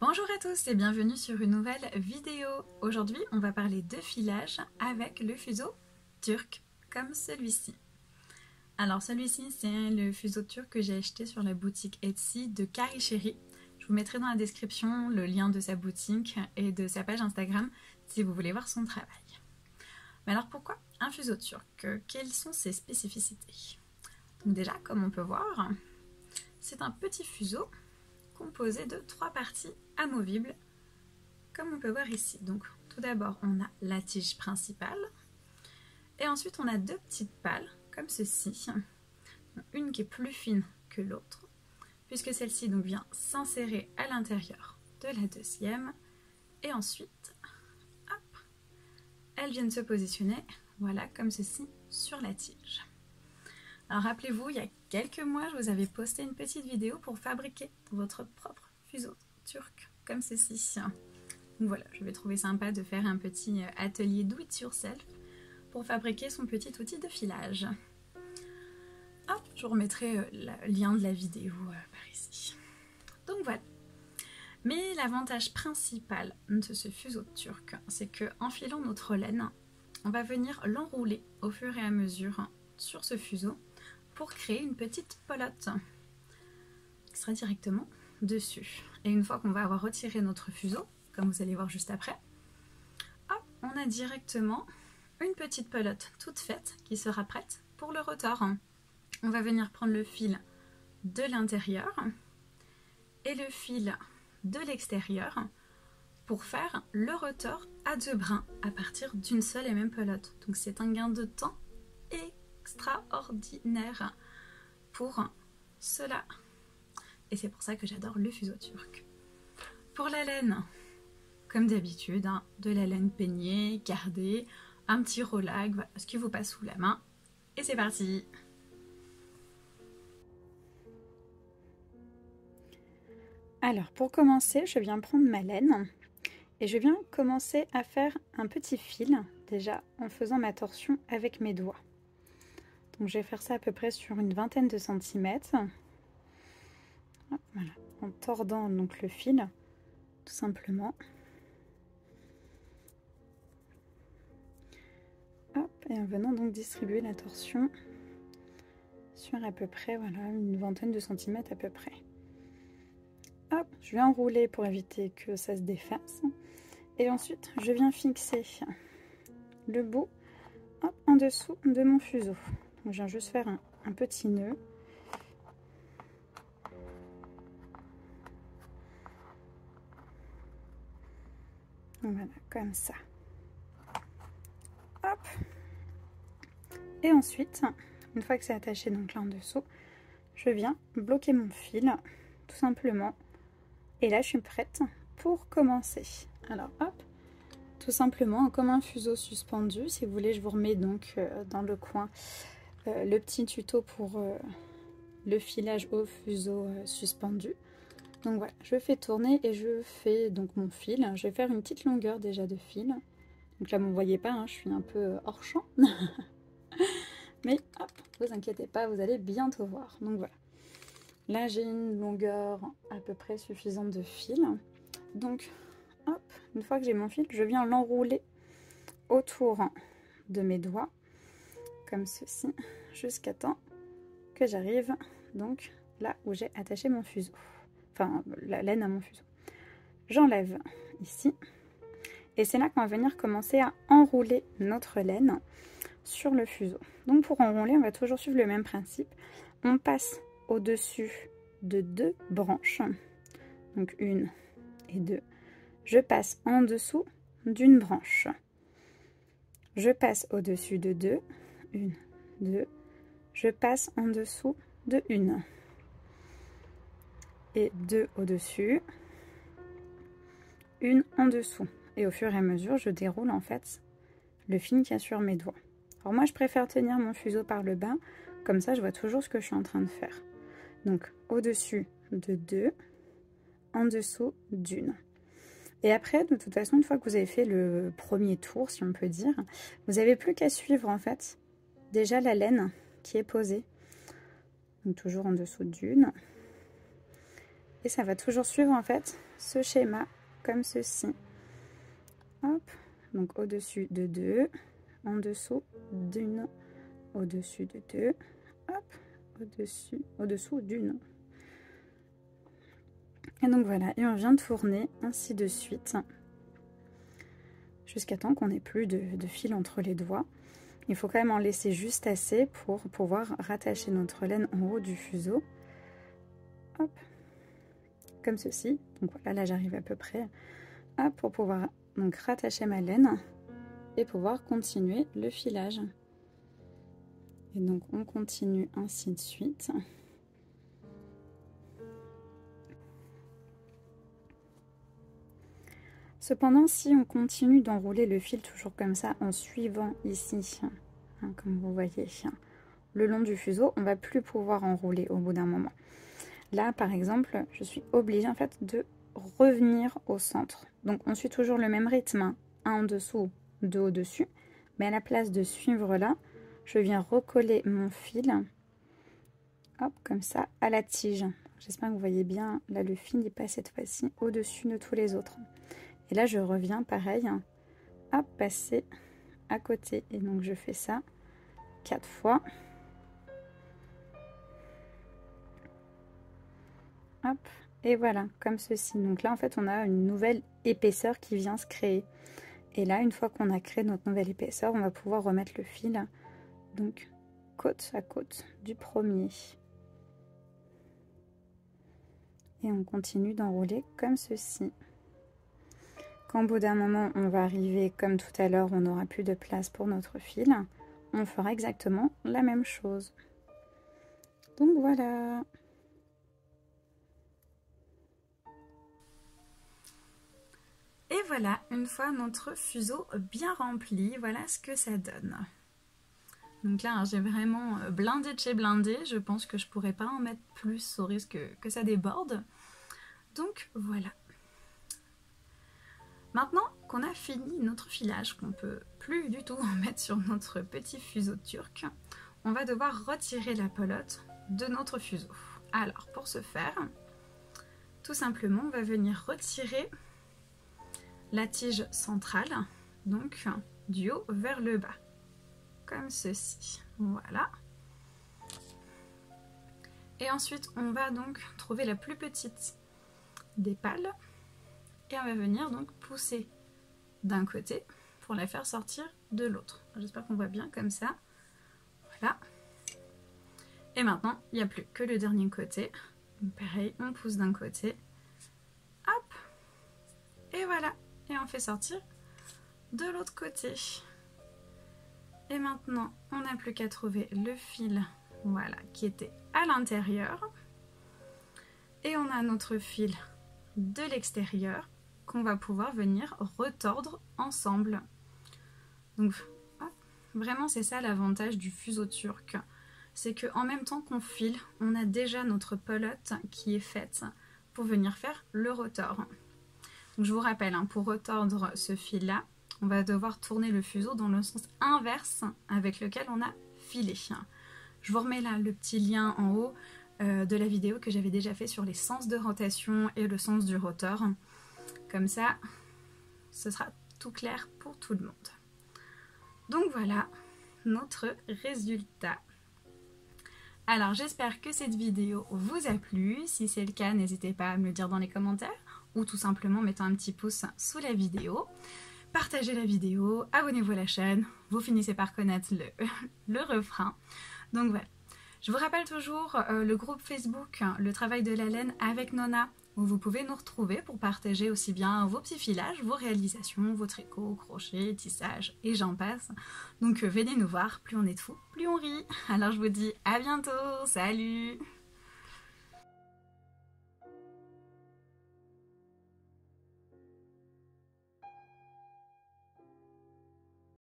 Bonjour à tous et bienvenue sur une nouvelle vidéo. Aujourd'hui, on va parler de filage avec le fuseau turc, comme celui-ci. Alors celui-ci, c'est le fuseau turc que j'ai acheté sur la boutique Etsy de Carrie Chérie. Je vous mettrai dans la description le lien de sa boutique et de sa page Instagram si vous voulez voir son travail. Mais alors pourquoi un fuseau turc? Quelles sont ses spécificités? Donc déjà, comme on peut voir, c'est un petit fuseau composé de 3 parties amovibles, comme on peut voir ici. Donc tout d'abord, on a la tige principale, et ensuite on a 2 petites pales, comme ceci, une qui est plus fine que l'autre, puisque celle-ci donc vient s'insérer à l'intérieur de la deuxième, et ensuite, hop, elles viennent se positionner, voilà, comme ceci, sur la tige. Alors rappelez-vous, il y a quelques mois, je vous avais posté une petite vidéo pour fabriquer votre propre fuseau turc, comme ceci. Donc voilà, je vais trouver sympa de faire un petit atelier do it yourself pour fabriquer son petit outil de filage. Hop, je vous remettrai le lien de la vidéo par ici. Donc voilà. Mais l'avantage principal de ce fuseau turc, c'est que en filant notre laine, on va venir l'enrouler au fur et à mesure sur ce fuseau pour créer une petite pelote qui sera directement dessus. Et une fois qu'on va avoir retiré notre fuseau, comme vous allez voir juste après, hop, on a directement une petite pelote toute faite qui sera prête pour le retors. On va venir prendre le fil de l'intérieur et le fil de l'extérieur pour faire le retors à 2 brins à partir d'une seule et même pelote. Donc c'est un gain de temps extraordinaire pour cela. Et c'est pour ça que j'adore le fuseau turc. Pour la laine, comme d'habitude, hein, de la laine peignée, gardée, un petit rolag, voilà, ce qui vous passe sous la main. Et c'est parti! Alors pour commencer, je viens prendre ma laine et je viens commencer à faire un petit fil, déjà en faisant ma torsion avec mes doigts. Donc je vais faire ça à peu près sur une vingtaine de centimètres. Voilà, en tordant donc le fil, tout simplement. Hop, et en venant donc distribuer la torsion sur à peu près, voilà, une vingtaine de centimètres à peu près. Hop, je vais enrouler pour éviter que ça se défasse. Et ensuite, je viens fixer le bout, hop, en dessous de mon fuseau. Donc, je viens juste faire un petit nœud. Voilà, comme ça. Hop. Et ensuite, une fois que c'est attaché donc là en dessous, je viens bloquer mon fil, tout simplement. Et là, je suis prête pour commencer. Alors, hop, tout simplement, comme un fuseau suspendu. Si vous voulez, je vous remets donc dans le coin le petit tuto pour le filage au fuseau suspendu. Donc voilà, je fais tourner et je fais donc mon fil. Je vais faire une petite longueur déjà de fil. Donc là, vous ne voyez pas, hein, je suis un peu hors champ. Mais hop, ne vous inquiétez pas, vous allez bientôt voir. Donc voilà. Là, j'ai une longueur à peu près suffisante de fil. Donc, hop, une fois que j'ai mon fil, je viens l'enrouler autour de mes doigts, comme ceci, jusqu'à temps que j'arrive donc là où j'ai attaché mon fuseau. Enfin, la laine à mon fuseau. J'enlève ici. Et c'est là qu'on va venir commencer à enrouler notre laine sur le fuseau. Donc pour enrouler, on va toujours suivre le même principe. On passe au-dessus de 2 branches, donc 1 et 2. Je passe en dessous d'une branche. Je passe au-dessus de 2, 1, 2. Je passe en dessous de 1. Et 2 au-dessus, 1 en dessous. Et au fur et à mesure, je déroule en fait le fil qu'il y a sur mes doigts. Alors moi, je préfère tenir mon fuseau par le bas, comme ça je vois toujours ce que je suis en train de faire. Donc au-dessus de 2, en dessous d'1. Et après, de toute façon, une fois que vous avez fait le premier tour, si on peut dire, vous n'avez plus qu'à suivre en fait déjà la laine qui est posée. Donc toujours en dessous d'1. Et ça va toujours suivre en fait ce schéma comme ceci. Hop, donc au-dessus de 2, en dessous d'une, au-dessus de 2, hop, au-dessous d'une. Et donc voilà, et on vient de tourner ainsi de suite jusqu'à temps qu'on n'ait plus de fil entre les doigts. Il faut quand même en laisser juste assez pour pouvoir rattacher notre laine en haut du fuseau. Hop, comme ceci. Donc voilà, là j'arrive à peu près. Hop, pour pouvoir donc rattacher ma laine et pouvoir continuer le filage. Et donc on continue ainsi de suite. Cependant, si on continue d'enrouler le fil toujours comme ça, en suivant ici, hein, comme vous voyez, le long du fuseau, on va plus pouvoir enrouler au bout d'un moment. Là, par exemple, je suis obligée en fait de revenir au centre. Donc, on suit toujours le même rythme, hein, un en dessous, deux au-dessus. Mais à la place de suivre là, je viens recoller mon fil, hop, comme ça, à la tige. J'espère que vous voyez bien, là, le fil n'est pas cette fois-ci au-dessus de tous les autres. Et là, je reviens pareil, à passer à côté. Et donc, je fais ça 4 fois. Hop, et voilà, comme ceci. Donc là, en fait, on a une nouvelle épaisseur qui vient se créer. Et là, une fois qu'on a créé notre nouvelle épaisseur, on va pouvoir remettre le fil, donc, côte à côte du premier. Et on continue d'enrouler comme ceci. Quand au bout d'un moment, on va arriver comme tout à l'heure, on n'aura plus de place pour notre fil, on fera exactement la même chose. Donc voilà. Et voilà, une fois notre fuseau bien rempli, voilà ce que ça donne. Donc là, j'ai vraiment blindé de chez blindé, je pense que je pourrais pas en mettre plus au risque que ça déborde. Donc voilà. Maintenant qu'on a fini notre filage, qu'on peut plus du tout mettre sur notre petit fuseau turc, on va devoir retirer la pelote de notre fuseau. Alors pour ce faire, tout simplement on va venir retirer la tige centrale, donc du haut vers le bas, comme ceci, voilà. Et ensuite on va donc trouver la plus petite des pales, et on va venir donc pousser d'un côté pour la faire sortir de l'autre. J'espère qu'on voit bien comme ça. Voilà. Et maintenant, il n'y a plus que le dernier côté. Donc pareil, on pousse d'un côté. Hop. Et voilà. Et on fait sortir de l'autre côté. Et maintenant, on n'a plus qu'à trouver le fil, voilà, qui était à l'intérieur. Et on a notre fil de l'extérieur qu'on va pouvoir venir retordre ensemble. Donc vraiment c'est ça l'avantage du fuseau turc, c'est que en même temps qu'on file, on a déjà notre pelote qui est faite pour venir faire le retord. Donc je vous rappelle, hein, pour retordre ce fil là, on va devoir tourner le fuseau dans le sens inverse avec lequel on a filé. Je vous remets là le petit lien en haut de la vidéo que j'avais déjà fait sur les sens de rotation et le sens du rotor. Comme ça, ce sera tout clair pour tout le monde. Donc voilà notre résultat. Alors j'espère que cette vidéo vous a plu. Si c'est le cas, n'hésitez pas à me le dire dans les commentaires ou tout simplement mettant un petit pouce sous la vidéo. Partagez la vidéo, abonnez-vous à la chaîne, vous finissez par connaître le refrain. Donc voilà. Je vous rappelle toujours le groupe Facebook, le travail de la laine avec Nona, où vous pouvez nous retrouver pour partager aussi bien vos petits filages, vos réalisations, vos tricots, crochets, tissages et j'en passe. Donc venez nous voir, plus on est de fous, plus on rit. Alors je vous dis à bientôt, salut!